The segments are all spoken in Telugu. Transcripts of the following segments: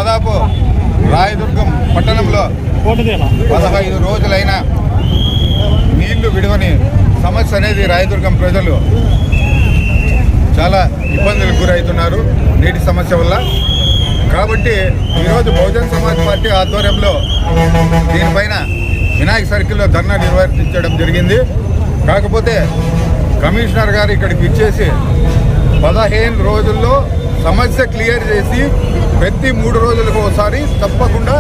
దాదాపు రాయదుర్గం పట్టణంలో 15 రోజులైన నీళ్లు విడవని సమస్య అనేది రాయదుర్గం ప్రజలు చాలా ఇబ్బందులకు గురవుతున్నారు నీటి సమస్య వల్ల. కాబట్టి ఈరోజు బహుజన్ సమాజ్ పార్టీ ఆధ్వర్యంలో దీనిపైన వినాయక సర్కిల్లో ధర్నా నిర్వహించడం జరిగింది. కాకపోతే కమిషనర్ గారు ఇక్కడికి ఇచ్చేసి 15 రోజుల్లో సమస్య క్లియర్ చేసి ప్రతి 3 రోజులకు ఒకసారి తప్పకుండా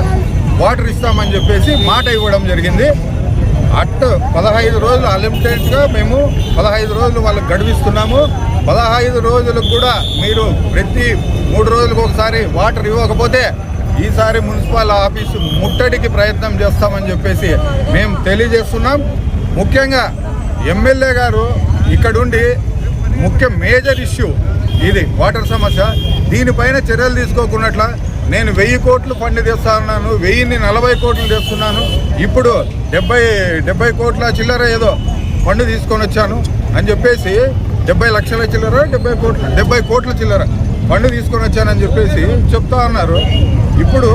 వాటర్ ఇస్తామని చెప్పేసి మాట ఇవ్వడం జరిగింది. 15 రోజులు అన్లిమిటెడ్గా మేము 15 రోజులు వాళ్ళకి గడువిస్తున్నాము. 15 రోజులకు కూడా మీరు ప్రతి 3 రోజులకు ఒకసారి వాటర్ ఇవ్వకపోతే ఈసారి మున్సిపల్ ఆఫీసు ముట్టడికి ప్రయత్నం చేస్తామని చెప్పేసి మేము తెలియజేస్తున్నాం. ముఖ్యంగా ఎమ్మెల్యే గారు ఇక్కడుండి మేజర్ ఇష్యూ ఇది వాటర్ సమస్య. దీనిపైన చర్యలు తీసుకోకున్నట్ల నేను 1000 కోట్లు ఫండ్ తెస్తున్నాను, 1000ని 40 కోట్లు తెస్తున్నాను, ఇప్పుడు 70 కోట్ల చిల్లర ఏదో ఫండ్ తీసుకొని వచ్చాను అని చెప్పేసి 70 లక్షల చిల్లర 70 కోట్ల చిల్లర ఫండ్ తీసుకొని వచ్చానని చెప్పేసి చెప్తా ఉన్నారు. ఇప్పుడు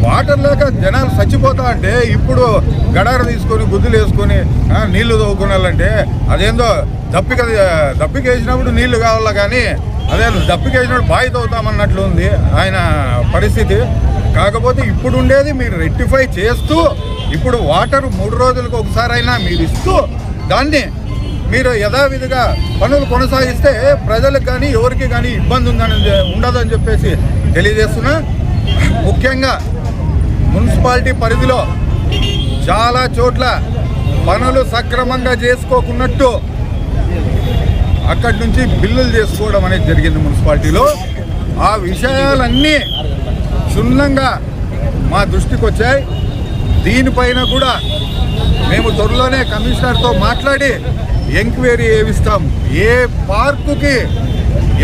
వాటర్ లేక జనాలు చచ్చిపోతా అంటే ఇప్పుడు గడార తీసుకొని గుద్దులు వేసుకొని నీళ్లు తవ్వుకున్నాలంటే అదేందో దప్పికేసినప్పుడు నీళ్లు కావాలా, కానీ అదే దప్పికేసినప్పుడు బావి తవ్వుతామన్నట్లు ఉంది ఆయన పరిస్థితి. కాకపోతే ఇప్పుడు ఉండేది మీరు రెక్టిఫై చేస్తూ ఇప్పుడు వాటర్ 3 రోజులకు ఒకసారైనా మీరు ఇస్తూ దాన్ని మీరు యథావిధిగా పనులు కొనసాగిస్తే ప్రజలకు కానీ ఎవరికి కానీ ఇబ్బంది ఉండదని చెప్పేసి తెలియజేస్తున్నా. ముఖ్యంగా మున్సిపాలిటీ పరిధిలో చాలా చోట్ల పనులు సక్రమంగా చేసుకోకున్నట్టు అక్కడి నుంచి బిల్లులు చేసుకోవడం అనేది జరిగింది మున్సిపాలిటీలో. ఆ విషయాలన్నీ క్షుణ్ణంగా మా దృష్టికి వచ్చాయి. దీనిపైన కూడా మేము త్వరలోనే కమిషనర్తో మాట్లాడి ఎంక్వైరీ ఏవిస్తాం. ఏ పార్కుకి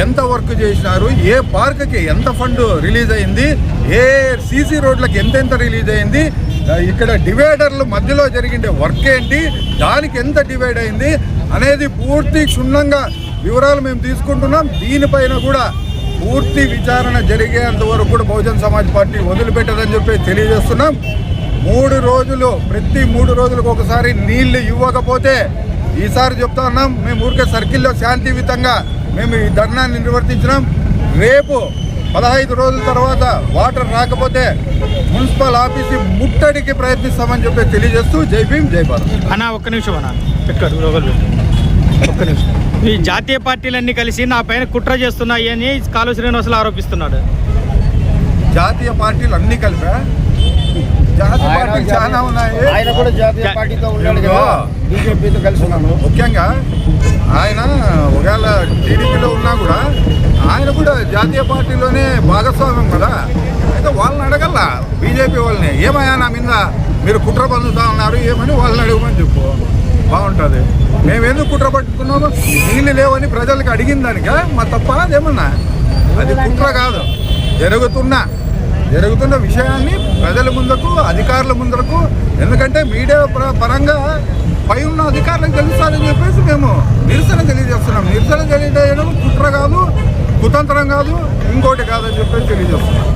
ఎంత వర్క్ చేసినారు, ఏ పార్కుకి ఎంత ఫండ్ రిలీజ్ అయింది, ఏ సీసీ రోడ్లకు ఎంతెంత రిలీజ్ అయింది, ఇక్కడ డివైడర్లు మధ్యలో జరిగిండే వర్క్ ఏంటి, దానికి ఎంత డివైడ్ అయింది అనేది పూర్తి క్షుణ్ణంగా వివరాలు మేము తీసుకుంటున్నాం. దీనిపైన కూడా పూర్తి విచారణ జరిగేంత వరకు కూడా బహుజన్ సమాజ్ పార్టీ వదిలిపెట్టదని చెప్పి తెలియజేస్తున్నాం. 3 రోజులు ప్రతి 3 రోజులకు ఒకసారి నీళ్లు ఇవ్వకపోతే ఈసారి చెప్తా ఉన్నాం, మేము ఊరికే సర్కిల్లో శాంతియుతంగా మేము ఈ ధర్నాన్ని నిర్వర్తించినాం. రేపు 15 రోజుల తర్వాత వాటర్ రాకపోతే మున్సిపల్ ఆఫీసు ముట్టడికి ప్రయత్నిస్తామని చెప్పి తెలియజేస్తూ జై భీమ్ జై భారత్. ఒక్క నిమిషం ఒక్క నిమిషం. ఈ జాతీయ పార్టీలన్నీ కలిసి నా పైన కుట్ర చేస్తున్నాయి అని కాళు శ్రీనివాసులు ఆరోపిస్తున్నాడు. జాతీయ పార్టీలు అన్నీ కలిపా? జాతీయ పార్టీలు చాలా ఉన్నాయి. ముఖ్యంగా ఆయన ఒకవేళ టీడీపీలో ఉన్నా కూడా ఆయన కూడా జాతీయ పార్టీలోనే భాగస్వామ్యం కదా. అయితే వాళ్ళని అడగల్లా బీజేపీ వాళ్ళని, ఏమయ్యా నా మీద మీరు కుట్ర పొందుతా ఉన్నారు ఏమని వాళ్ళని అడగమని చెప్పు, బాగుంటుంది. మేమేందుకు కుట్ర పట్టుకున్నాము, నీళ్ళు లేవని ప్రజలకు అడిగిన దానికా మా తప్ప అదేమన్నా? అది కుట్ర కాదు. జరుగుతున్న విషయాన్ని ప్రజల ముందుకు అధికారుల ముందుకు, ఎందుకంటే మీడియా పరంగా పై ఉన్న అధికారులకు తెలుస్తారని చెప్పేసి మేము నిరసన తెలియజేస్తున్నాం. నిరసన తెలియజేయడం కుట్ర కాదు, కుతంత్రం కాదు, ఇంకోటి కాదని చెప్పేసి తెలియజేస్తున్నాం.